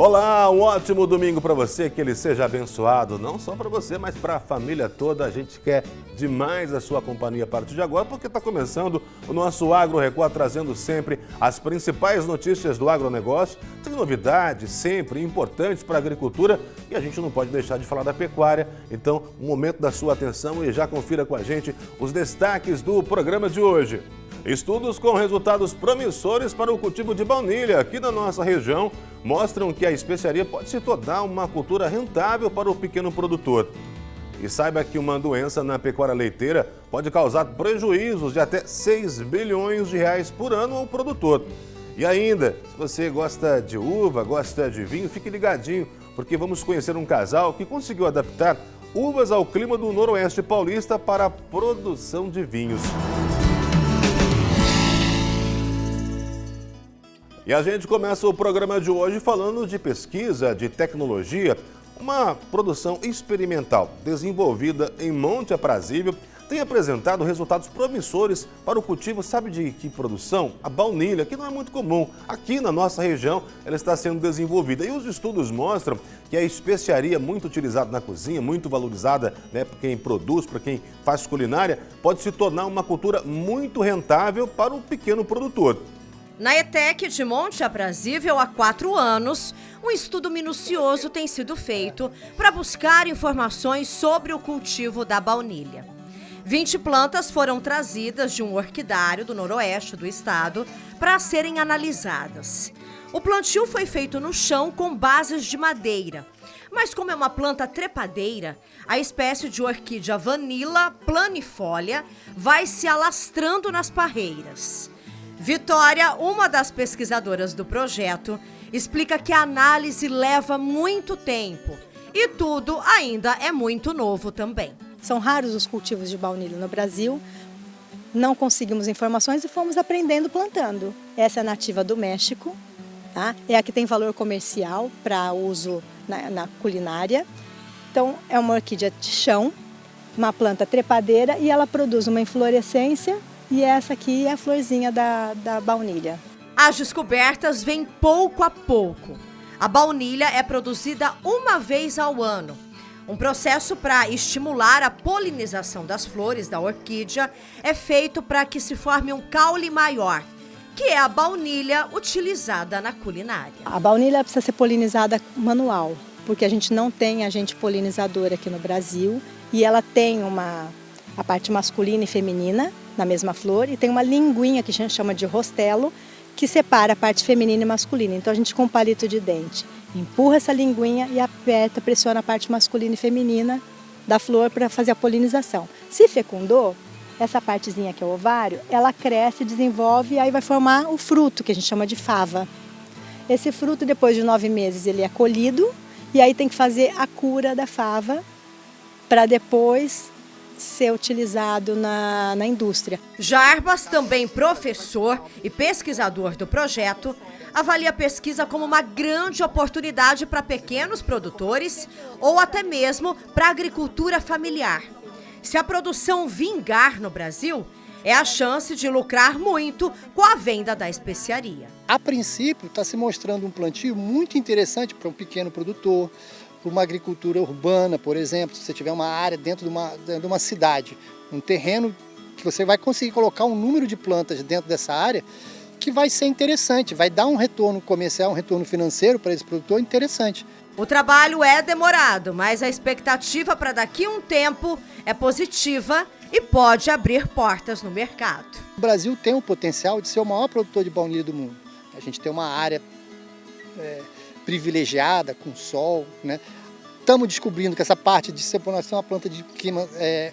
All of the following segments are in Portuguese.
Olá, um ótimo domingo para você, que ele seja abençoado, não só para você, mas para a família toda. A gente quer demais a sua companhia a partir de agora, porque está começando o nosso Agro Record, trazendo sempre as principais notícias do agronegócio. Tem novidades sempre importantes para a agricultura e a gente não pode deixar de falar da pecuária. Então, um momento da sua atenção e já confira com a gente os destaques do programa de hoje. Estudos com resultados promissores para o cultivo de baunilha aqui na nossa região mostram que a especiaria pode se tornar uma cultura rentável para o pequeno produtor. E saiba que uma doença na pecuária leiteira pode causar prejuízos de até 6 bilhões de reais por ano ao produtor. E ainda, se você gosta de uva, gosta de vinho, fique ligadinho, porque vamos conhecer um casal que conseguiu adaptar uvas ao clima do Noroeste Paulista para a produção de vinhos. E a gente começa o programa de hoje falando de pesquisa, de tecnologia. Uma produção experimental desenvolvida em Monte Aprazível tem apresentado resultados promissores para o cultivo, sabe de que produção? A baunilha, que não é muito comum. Aqui na nossa região ela está sendo desenvolvida e os estudos mostram que a especiaria muito utilizada na cozinha, muito valorizada, por quem produz, para quem faz culinária, pode se tornar uma cultura muito rentável para o pequeno produtor. Na ETEC de Monte Aprazível, há 4 anos, um estudo minucioso tem sido feito para buscar informações sobre o cultivo da baunilha. 20 plantas foram trazidas de um orquidário do noroeste do estado para serem analisadas. O plantio foi feito no chão com bases de madeira, mas como é uma planta trepadeira, a espécie de orquídea Vanilla planifolia vai se alastrando nas parreiras. Vitória, uma das pesquisadoras do projeto, explica que a análise leva muito tempo e tudo ainda é muito novo também. São raros os cultivos de baunilha no Brasil, não conseguimos informações e fomos aprendendo plantando. Essa é nativa do México, tá? É a que tem valor comercial para uso na culinária. Então é uma orquídea de chão, uma planta trepadeira e ela produz uma inflorescência. E essa aqui é a florzinha da baunilha. As descobertas vêm pouco a pouco. A baunilha é produzida uma vez ao ano. Um processo para estimular a polinização das flores da orquídea é feito para que se forme um caule maior, que é a baunilha utilizada na culinária. A baunilha precisa ser polinizada manual, porque a gente não tem agente polinizador aqui no Brasil. E ela tem a parte masculina e feminina na mesma flor e tem uma linguinha que a gente chama de rostelo que separa a parte feminina e masculina. Então a gente com um palito de dente empurra essa linguinha e aperta, pressiona a parte masculina e feminina da flor para fazer a polinização. Se fecundou, essa partezinha que é o ovário, ela cresce, desenvolve e aí vai formar o fruto que a gente chama de fava. Esse fruto depois de 9 meses ele é colhido e aí tem que fazer a cura da fava para depois ser utilizado na indústria. Jarbas, também professor e pesquisador do projeto, avalia a pesquisa como uma grande oportunidade para pequenos produtores ou até mesmo para a agricultura familiar. Se a produção vingar no Brasil, é a chance de lucrar muito com a venda da especiaria. A princípio, está se mostrando um plantio muito interessante para um pequeno produtor, para uma agricultura urbana, por exemplo, se você tiver uma área dentro de uma cidade, um terreno que você vai conseguir colocar um número de plantas dentro dessa área que vai ser interessante, vai dar um retorno comercial, um retorno financeiro para esse produtor interessante. O trabalho é demorado, mas a expectativa para daqui a um tempo é positiva e pode abrir portas no mercado. O Brasil tem o potencial de ser o maior produtor de baunilha do mundo. A gente tem uma área privilegiada, com sol, né? Estamos descobrindo que essa parte de ser uma planta de clima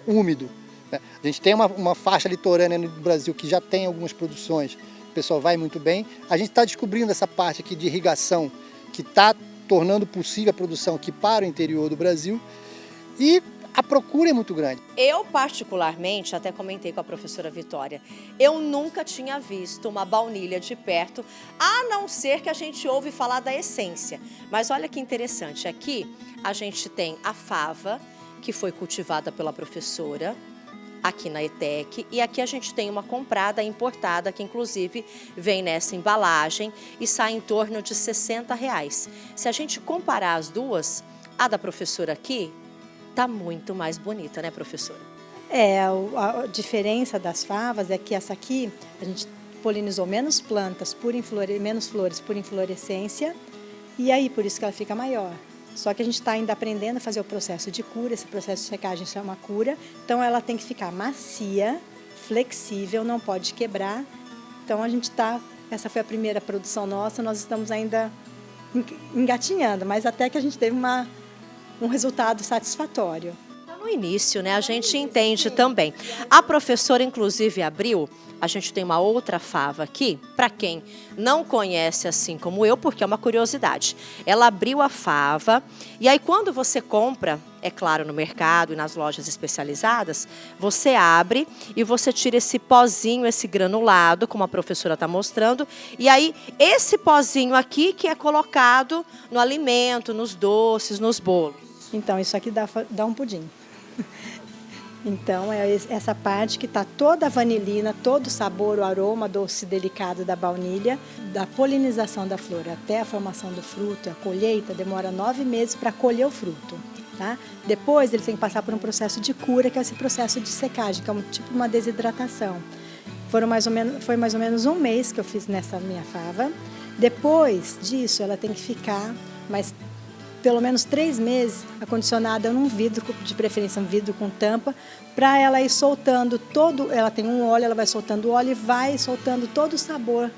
úmido, né? A gente tem uma faixa litorânea no Brasil que já tem algumas produções, o pessoal vai muito bem. A gente está descobrindo essa parte aqui de irrigação que está tornando possível a produção aqui para o interior do Brasil e a procura é muito grande. Eu, particularmente, até comentei com a professora Vitória, eu nunca tinha visto uma baunilha de perto, a não ser que a gente ouve falar da essência. Mas olha que interessante, aqui a gente tem a fava, que foi cultivada pela professora, aqui na ETEC, e aqui a gente tem uma comprada importada, que inclusive vem nessa embalagem e sai em torno de R$60. Se a gente comparar as duas, a da professora aqui tá muito mais bonita, né, professora? A diferença das favas é que essa aqui, a gente polinizou menos plantas, menos flores por inflorescência, e aí por isso que ela fica maior. Só que a gente está ainda aprendendo a fazer o processo de cura, esse processo de secagem chama cura, então ela tem que ficar macia, flexível, não pode quebrar. Então essa foi a primeira produção nossa, nós estamos ainda engatinhando, mas até que a gente teve um resultado satisfatório. No início, né, a gente entende também. A professora, inclusive, abriu, a gente tem uma outra fava aqui, para quem não conhece assim como eu, porque é uma curiosidade. Ela abriu a fava e aí quando você compra, é claro, no mercado e nas lojas especializadas, você abre e você tira esse pozinho, esse granulado, como a professora está mostrando, e aí esse pozinho aqui que é colocado no alimento, nos doces, nos bolos. Então, isso aqui dá um pudim. Então, é essa parte que está toda a vanilina, todo o sabor, o aroma doce delicado da baunilha, da polinização da flor até a formação do fruto, a colheita, demora 9 meses para colher o fruto. Tá? Depois, ele tem que passar por um processo de cura, que é esse processo de secagem, que é tipo uma desidratação. Foi mais ou menos 1 mês que eu fiz nessa minha fava. Depois disso, ela tem que ficar pelo menos 3 meses acondicionada num vidro, de preferência um vidro com tampa, para ela ir soltando ela tem um óleo, ela vai soltando o óleo e vai soltando todo o sabor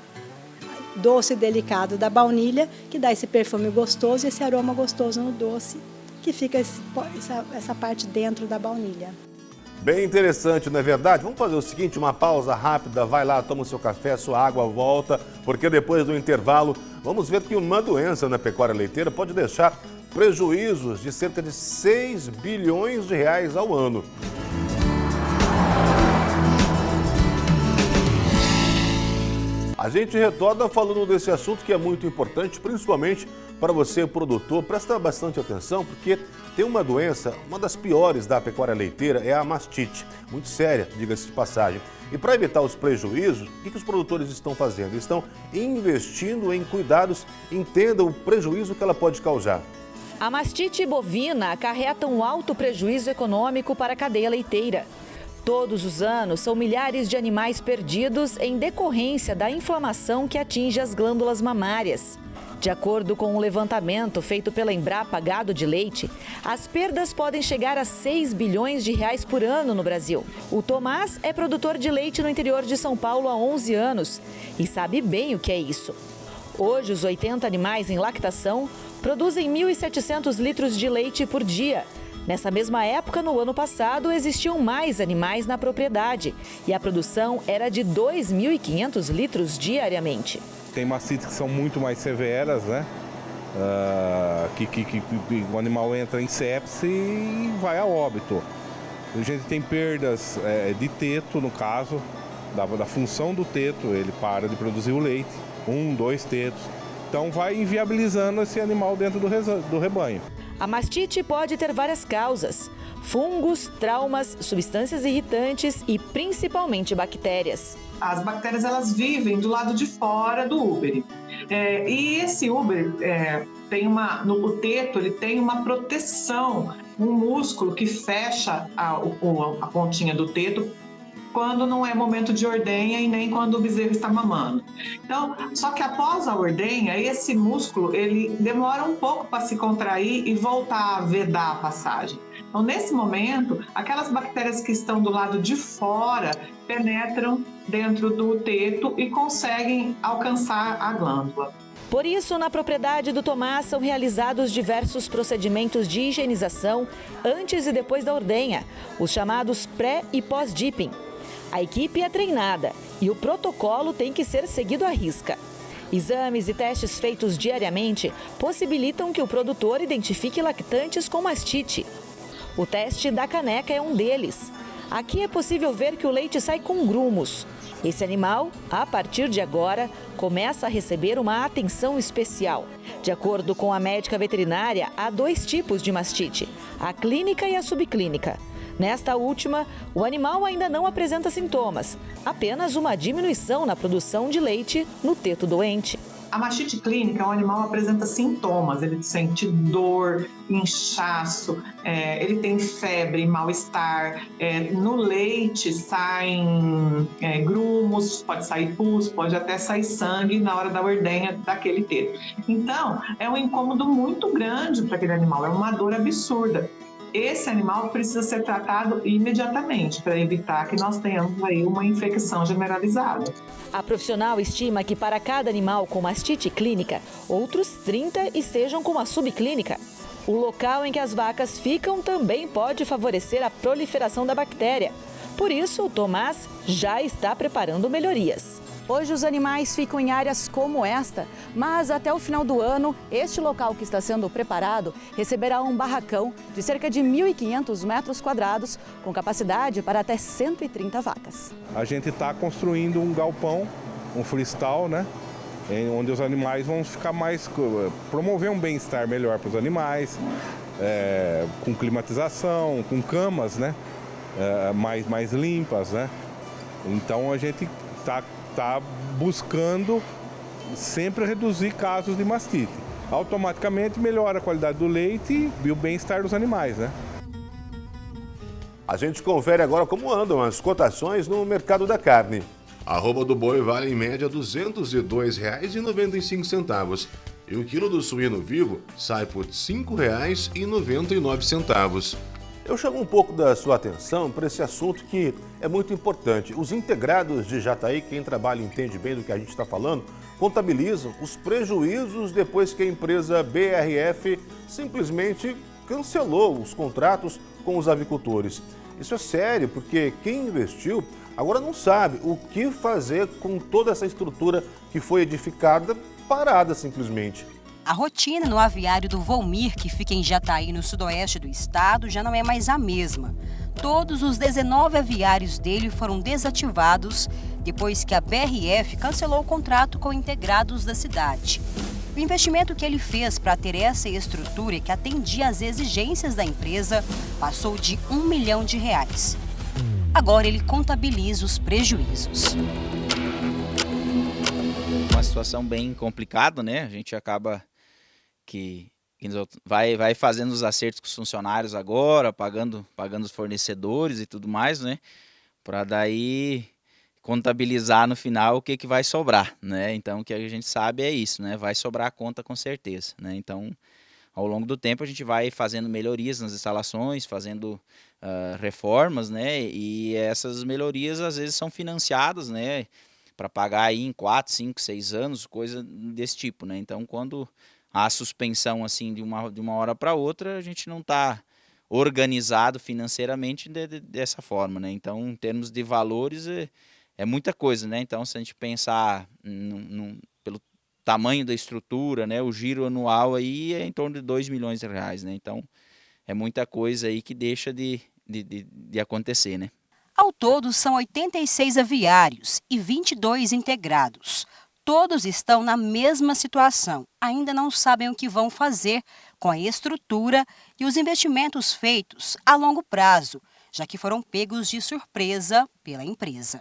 doce e delicado da baunilha, que dá esse perfume gostoso e esse aroma gostoso no doce, que fica essa parte dentro da baunilha. Bem interessante, não é verdade? Vamos fazer o seguinte, uma pausa rápida, vai lá, toma o seu café, sua água, volta, porque depois do intervalo vamos ver que uma doença na pecuária leiteira pode deixar prejuízos de cerca de 6 bilhões de reais ao ano. A gente retorna falando desse assunto que é muito importante, principalmente para você, produtor. Presta bastante atenção, porque tem uma doença, uma das piores da pecuária leiteira, é a mastite. Muito séria, diga-se de passagem. E para evitar os prejuízos, o que os produtores estão fazendo? Eles estão investindo em cuidados, entendam o prejuízo que ela pode causar. A mastite bovina acarreta um alto prejuízo econômico para a cadeia leiteira. Todos os anos, são milhares de animais perdidos em decorrência da inflamação que atinge as glândulas mamárias. De acordo com um levantamento feito pela Embrapa Gado de Leite, as perdas podem chegar a 6 bilhões de reais por ano no Brasil. O Tomás é produtor de leite no interior de São Paulo há 11 anos e sabe bem o que é isso. Hoje, os 80 animais em lactação produzem 1.700 litros de leite por dia. Nessa mesma época, no ano passado, existiam mais animais na propriedade e a produção era de 2.500 litros diariamente. Tem mastites que são muito mais severas, né? Que o animal entra em sepse e vai a óbito. A gente tem perdas de teto, no caso, da função do teto, ele para de produzir o leite, 1, 2 tetos. Então vai inviabilizando esse animal dentro do rebanho. A mastite pode ter várias causas: fungos, traumas, substâncias irritantes e principalmente bactérias. As bactérias elas vivem do lado de fora do úbere. E esse úbere o teto ele tem uma proteção, um músculo que fecha a pontinha do teto quando não é momento de ordenha e nem quando o bezerro está mamando. Então, só que após a ordenha, esse músculo ele demora um pouco para se contrair e voltar a vedar a passagem. Então, nesse momento, aquelas bactérias que estão do lado de fora penetram dentro do teto e conseguem alcançar a glândula. Por isso, na propriedade do Tomás são realizados diversos procedimentos de higienização antes e depois da ordenha, os chamados pré- e pós-dipping. A equipe é treinada e o protocolo tem que ser seguido à risca. Exames e testes feitos diariamente possibilitam que o produtor identifique lactantes com mastite. O teste da caneca é um deles. Aqui é possível ver que o leite sai com grumos. Esse animal, a partir de agora, começa a receber uma atenção especial. De acordo com a médica veterinária, há 2 tipos de mastite, a clínica e a subclínica. Nesta última, o animal ainda não apresenta sintomas, apenas uma diminuição na produção de leite no teto doente. A mastite clínica, o animal apresenta sintomas, ele sente dor, inchaço, ele tem febre, mal-estar, no leite saem grumos, pode sair pus, pode até sair sangue na hora da ordenha daquele teto. Então, é um incômodo muito grande para aquele animal, é uma dor absurda. Esse animal precisa ser tratado imediatamente para evitar que nós tenhamos aí uma infecção generalizada. A profissional estima que para cada animal com mastite clínica, outros 30 estejam com a subclínica. O local em que as vacas ficam também pode favorecer a proliferação da bactéria. Por isso, o Tomás já está preparando melhorias. Hoje os animais ficam em áreas como esta, mas até o final do ano, este local que está sendo preparado receberá um barracão de cerca de 1.500 metros quadrados, com capacidade para até 130 vacas. A gente está construindo um galpão, um freestyle, né? Onde os animais vão ficar mais... promover um bem-estar melhor para os animais, com climatização, com camas, né? Mais limpas, né? Então a gente está buscando sempre reduzir casos de mastite. Automaticamente melhora a qualidade do leite e o bem-estar dos animais, né? A gente confere agora como andam as cotações no mercado da carne. A arroba do boi vale em média R$ 202,95 e o quilo do suíno vivo sai por R$ 5,99. Eu chamo um pouco da sua atenção para esse assunto que é muito importante. Os integrados de Jataí, quem trabalha e entende bem do que a gente está falando, contabilizam os prejuízos depois que a empresa BRF simplesmente cancelou os contratos com os avicultores. Isso é sério, porque quem investiu agora não sabe o que fazer com toda essa estrutura que foi edificada, parada simplesmente. A rotina no aviário do Volmir, que fica em Jataí, no sudoeste do estado, já não é mais a mesma. Todos os 19 aviários dele foram desativados depois que a BRF cancelou o contrato com integrados da cidade. O investimento que ele fez para ter essa estrutura que atendia às exigências da empresa passou de R$ 1 milhão. Agora ele contabiliza os prejuízos. Uma situação bem complicada, né? A gente acaba que vai fazendo os acertos com os funcionários agora, pagando os fornecedores e tudo mais, né? Para daí contabilizar no final o que vai sobrar, né? Então o que a gente sabe é isso, né? Vai sobrar a conta com certeza, né? Então ao longo do tempo a gente vai fazendo melhorias nas instalações, fazendo reformas, né? E essas melhorias às vezes são financiadas, né? Para pagar aí em 4, 5, 6 anos, coisa desse tipo, né? Então quando a suspensão assim de uma hora para outra, a gente não está organizado financeiramente dessa forma, né? Então, em termos de valores, é muita coisa, né? Então, se a gente pensar pelo tamanho da estrutura, né? O giro anual aí é em torno de R$ 2 milhões, né? Então, é muita coisa aí que deixa de acontecer, né? Ao todo, são 86 aviários e 22 integrados. Todos estão na mesma situação, ainda não sabem o que vão fazer com a estrutura e os investimentos feitos a longo prazo, já que foram pegos de surpresa pela empresa.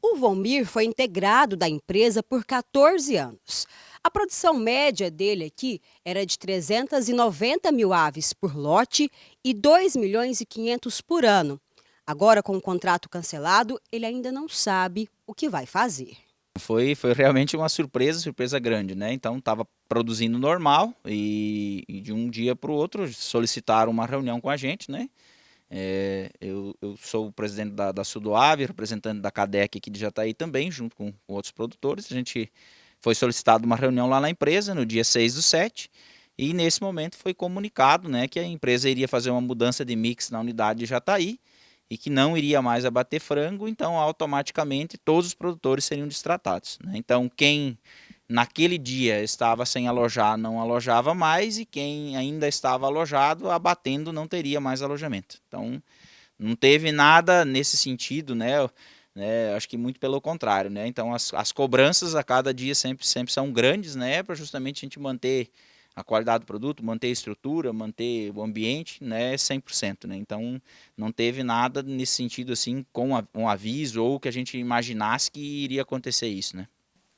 O Volmir foi integrado da empresa por 14 anos. A produção média dele aqui era de 390 mil aves por lote e 2 milhões e 500 por ano. Agora, com o contrato cancelado, ele ainda não sabe o que vai fazer. Foi realmente uma surpresa grande, né? Então estava produzindo normal e de um dia para o outro solicitaram uma reunião com a gente, né? Eu sou o presidente da Sudoave, representante da CADEC aqui de Jataí também, junto com outros produtores. A gente foi solicitado uma reunião lá na empresa no dia 6/7 e nesse momento foi comunicado, né, que a empresa iria fazer uma mudança de mix na unidade de Jataí e que não iria mais abater frango, então automaticamente todos os produtores seriam destratados, né? Então quem naquele dia estava sem alojar não alojava mais e quem ainda estava alojado abatendo não teria mais alojamento. Então não teve nada nesse sentido, né? Acho que muito pelo contrário, né? Então as cobranças a cada dia sempre são grandes, né? Para justamente a gente manter a qualidade do produto, manter a estrutura, manter o ambiente, né, 100%, né? Então, não teve nada nesse sentido, assim, com um aviso ou que a gente imaginasse que iria acontecer isso, né?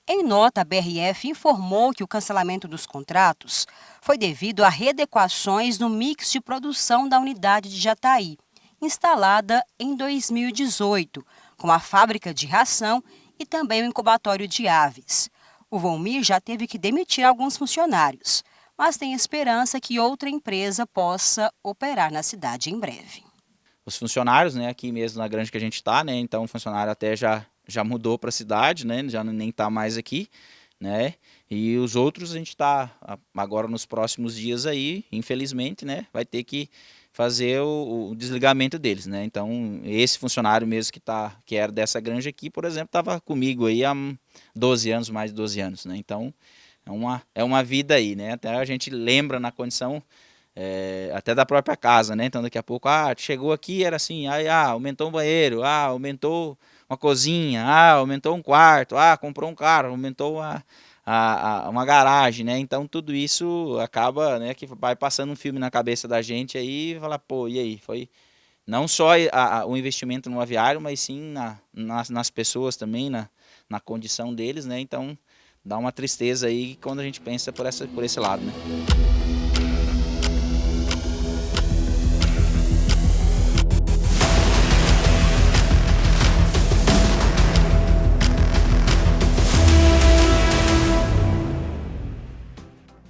Em nota, a BRF informou que o cancelamento dos contratos foi devido a readequações no mix de produção da unidade de Jataí, instalada em 2018, com a fábrica de ração e também o incubatório de aves. O Volmir já teve que demitir alguns funcionários, mas tem esperança que outra empresa possa operar na cidade em breve. Os funcionários, né, aqui mesmo na granja que a gente está, né, então o funcionário até já mudou para a cidade, né, já nem está mais aqui, né, e os outros a gente está agora nos próximos dias aí, infelizmente, né, vai ter que fazer o desligamento deles, né, então esse funcionário mesmo que era dessa granja aqui, por exemplo, estava comigo aí há 12 anos, mais de 12 anos, né, então é uma vida aí, né, até a gente lembra na condição até da própria casa, né, então daqui a pouco, chegou aqui, era assim, aí aumentou um banheiro, aumentou uma cozinha, aumentou um quarto, comprou um carro, aumentou uma garagem, né? Então tudo isso acaba, né, que vai passando um filme na cabeça da gente aí e fala, pô, e aí? Foi não só o investimento no aviário, mas sim nas pessoas também, na condição deles, né? Então dá uma tristeza aí quando a gente pensa por esse lado, né?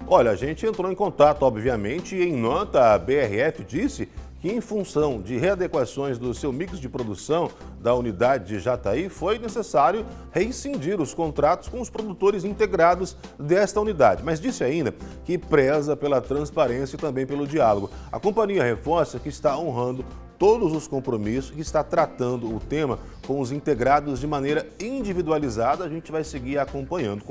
Olha, a gente entrou em contato, obviamente, e em nota a BRF disse que em função de readequações do seu mix de produção da unidade de Jataí, foi necessário rescindir os contratos com os produtores integrados desta unidade. Mas disse ainda que preza pela transparência e também pelo diálogo. A companhia reforça que está honrando todos os compromissos e está tratando o tema com os integrados de maneira individualizada. A gente vai seguir acompanhando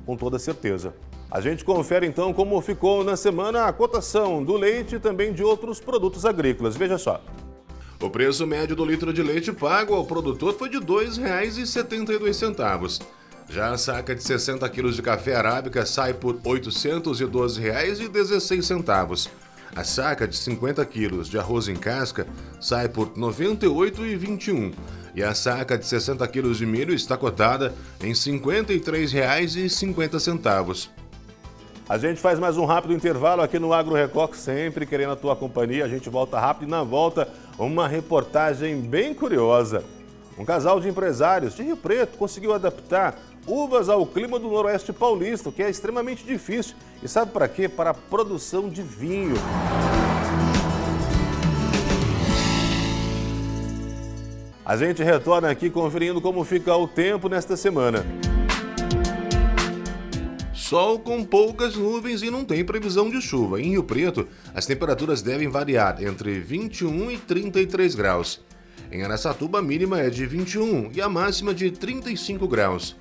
com toda certeza. A gente confere então como ficou na semana a cotação do leite e também de outros produtos agrícolas. Veja só. O preço médio do litro de leite pago ao produtor foi de R$ 2,72. Já a saca de 60 quilos de café arábica sai por R$ 812,16. A saca de 50 quilos de arroz em casca sai por R$ 98,21. E a saca de 60 quilos de milho está cotada em R$ 53,50. A gente faz mais um rápido intervalo aqui no Agro Record, sempre querendo a tua companhia. A gente volta rápido e na volta uma reportagem bem curiosa. Um casal de empresários de Rio Preto conseguiu adaptar uvas ao clima do Noroeste Paulista, o que é extremamente difícil. E sabe para quê? Para a produção de vinho. A gente retorna aqui conferindo como fica o tempo nesta semana. Sol com poucas nuvens e não tem previsão de chuva. Em Rio Preto, as temperaturas devem variar entre 21 e 33 graus. Em Araçatuba, a mínima é de 21 e a máxima de 35 graus.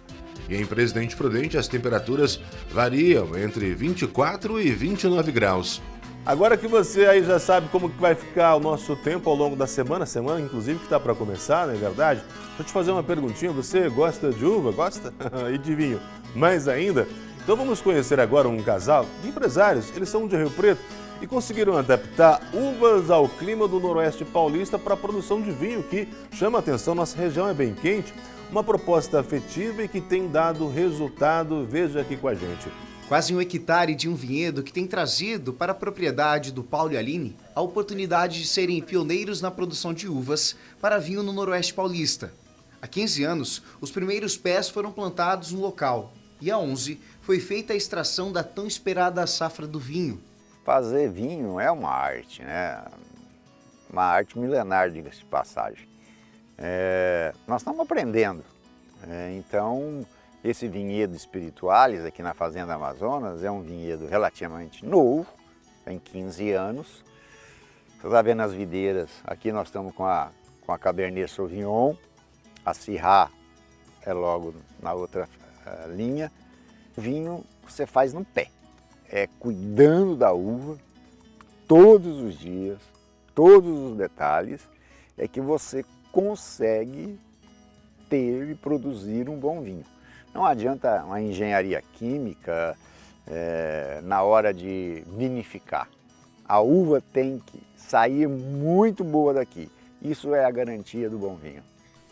E em Presidente Prudente, as temperaturas variam entre 24 e 29 graus. Agora que você aí já sabe como que vai ficar o nosso tempo ao longo da semana inclusive que está para começar, não é verdade? Vou te fazer uma perguntinha, você gosta de uva? Gosta? E de vinho? Mais ainda? Então vamos conhecer agora um casal de empresários, eles são de Rio Preto e conseguiram adaptar uvas ao clima do Noroeste Paulista para a produção de vinho, que chama a atenção, nossa região é bem quente, uma proposta afetiva e que tem dado resultado, veja aqui com a gente. Quase 1 hectare de um vinhedo que tem trazido para a propriedade do Paulo e Aline a oportunidade de serem pioneiros na produção de uvas para vinho no Noroeste Paulista. Há 15 anos, os primeiros pés foram plantados no local e há 11 foi feita a extração da tão esperada safra do vinho. Fazer vinho é uma arte, né? Uma arte milenar, diga-se de passagem. Nós estamos aprendendo. Então, esse vinhedo Espirituales aqui na Fazenda Amazonas é um vinhedo relativamente novo, tem 15 anos. Você está vendo as videiras, aqui nós estamos com a Cabernet Sauvignon, a Syrah é logo na outra linha. O vinho você faz no pé, cuidando da uva todos os dias, todos os detalhes, é que você consegue ter e produzir um bom vinho. Não adianta uma engenharia química, na hora de vinificar. A uva tem que sair muito boa daqui. Isso é a garantia do bom vinho.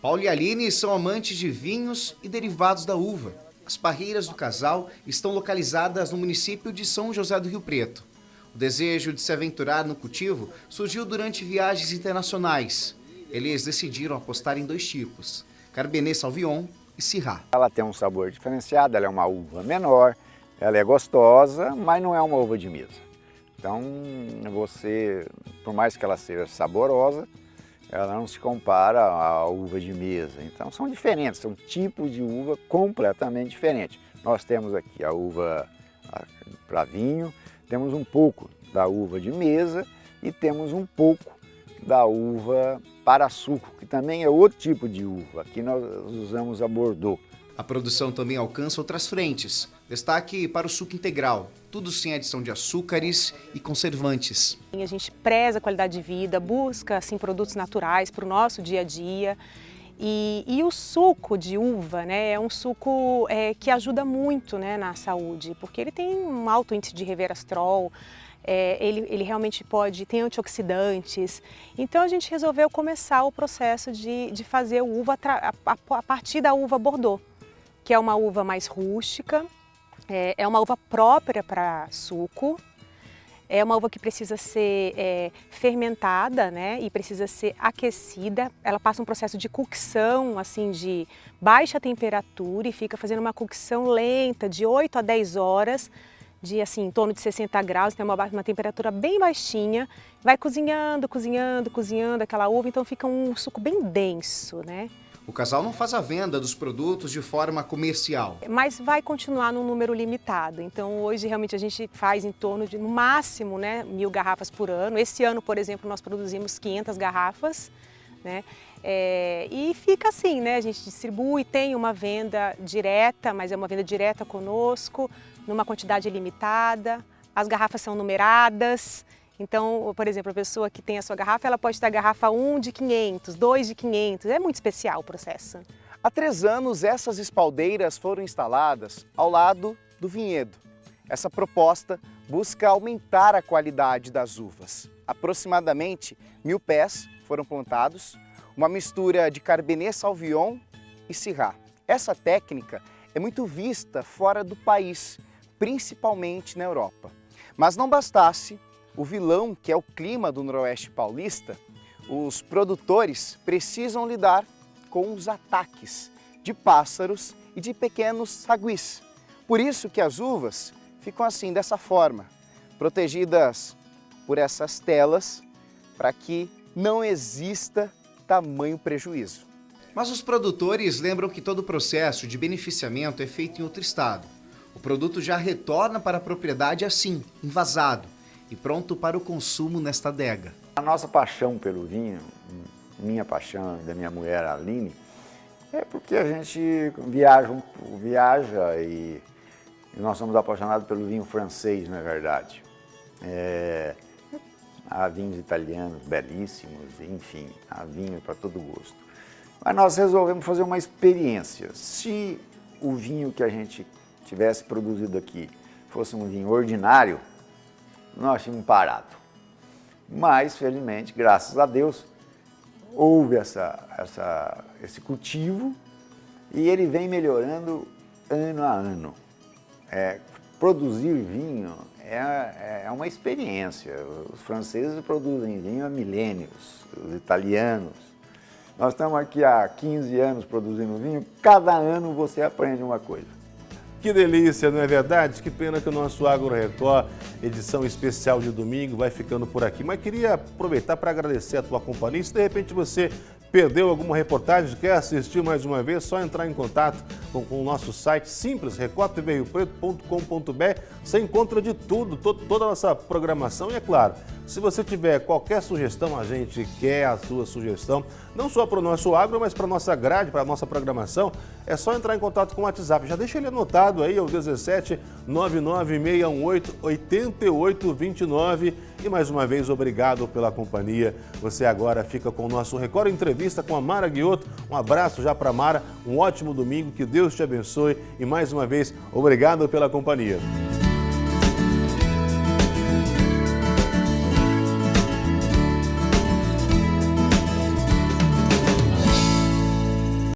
Paulo e Aline são amantes de vinhos e derivados da uva. As parreiras do casal estão localizadas no município de São José do Rio Preto. O desejo de se aventurar no cultivo surgiu durante viagens internacionais. Eles decidiram apostar em 2 tipos, Cabernet Sauvignon e Syrah. Ela tem um sabor diferenciado, ela é uma uva menor, ela é gostosa, mas não é uma uva de mesa. Então, você, por mais que ela seja saborosa, ela não se compara à uva de mesa. Então, são diferentes, são tipos de uva completamente diferentes. Nós temos aqui a uva para vinho, temos um pouco da uva de mesa e temos um pouco da uva para suco, que também é outro tipo de uva. Aqui nós usamos a Bordeaux. A produção também alcança outras frentes. Destaque para o suco integral, tudo sem adição de açúcares e conservantes. A gente preza a qualidade de vida, busca assim, produtos naturais para o nosso dia a dia. E o suco de uva, né, é um suco que ajuda muito, né, na saúde, porque ele tem um alto índice de resveratrol, ele realmente tem antioxidantes. Então a gente resolveu começar o processo de fazer uva a partir da uva Bordeaux, que é uma uva mais rústica, é uma uva própria para suco. É uma uva que precisa ser fermentada, né, e precisa ser aquecida. Ela passa um processo de cocção, assim, de baixa temperatura e fica fazendo uma cocção lenta de 8 a 10 horas, assim, em torno de 60 graus, tem uma temperatura bem baixinha. Vai cozinhando, cozinhando, cozinhando aquela uva, então fica um suco bem denso, né. O casal não faz a venda dos produtos de forma comercial. Mas vai continuar num número limitado. Então hoje realmente a gente faz em torno de, no máximo, né, 1000 garrafas por ano. Esse ano, por exemplo, nós produzimos 500 garrafas, né? E fica assim, né? A gente distribui, tem uma venda direta, mas é uma venda direta conosco, numa quantidade limitada. As garrafas são numeradas. Então, por exemplo, a pessoa que tem a sua garrafa, ela pode ter a garrafa 1 de 500, 2 de 500. É muito especial o processo. Há 3 anos, essas espaldeiras foram instaladas ao lado do vinhedo. Essa proposta busca aumentar a qualidade das uvas. Aproximadamente 1000 pés foram plantados, uma mistura de Cabernet Sauvignon e Syrah. Essa técnica é muito vista fora do país, principalmente na Europa. Mas não bastasse o vilão, que é o clima do Noroeste Paulista, os produtores precisam lidar com os ataques de pássaros e de pequenos saguis. Por isso que as uvas ficam assim, dessa forma, protegidas por essas telas, para que não exista tamanho prejuízo. Mas os produtores lembram que todo o processo de beneficiamento é feito em outro estado. O produto já retorna para a propriedade assim, envasado, e pronto para o consumo nesta adega. A nossa paixão pelo vinho, minha paixão e da minha mulher Aline, é porque a gente viaja e nós somos apaixonados pelo vinho francês, na verdade. Há vinhos italianos belíssimos, enfim, há vinho para todo gosto. Mas nós resolvemos fazer uma experiência. Se o vinho que a gente tivesse produzido aqui fosse um vinho ordinário, nós tínhamos parado. Mas, felizmente, graças a Deus, houve esse cultivo e ele vem melhorando ano a ano. Produzir vinho é uma experiência. Os franceses produzem vinho há milênios, os italianos. Nós estamos aqui há 15 anos produzindo vinho, cada ano você aprende uma coisa. Que delícia, não é verdade? Que pena que o nosso Agro Record, edição especial de domingo, vai ficando por aqui. Mas queria aproveitar para agradecer a tua companhia. Se de repente você perdeu alguma reportagem, quer assistir mais uma vez, só entrar em contato com o nosso site simples, recordtvRiopreto.com.br. Você encontra de tudo, toda a nossa programação. E é claro, se você tiver qualquer sugestão, a gente quer a sua sugestão, não só para o nosso agro, mas para a nossa grade, para a nossa programação, é só entrar em contato com o WhatsApp. Já deixa ele anotado aí, é o 17 99618 8829. E mais uma vez, obrigado pela companhia. Você agora fica com o nosso Record Entrevista com a Mara Guiotto. Um abraço já para a Mara, um ótimo domingo, que Deus te abençoe. E mais uma vez, obrigado pela companhia.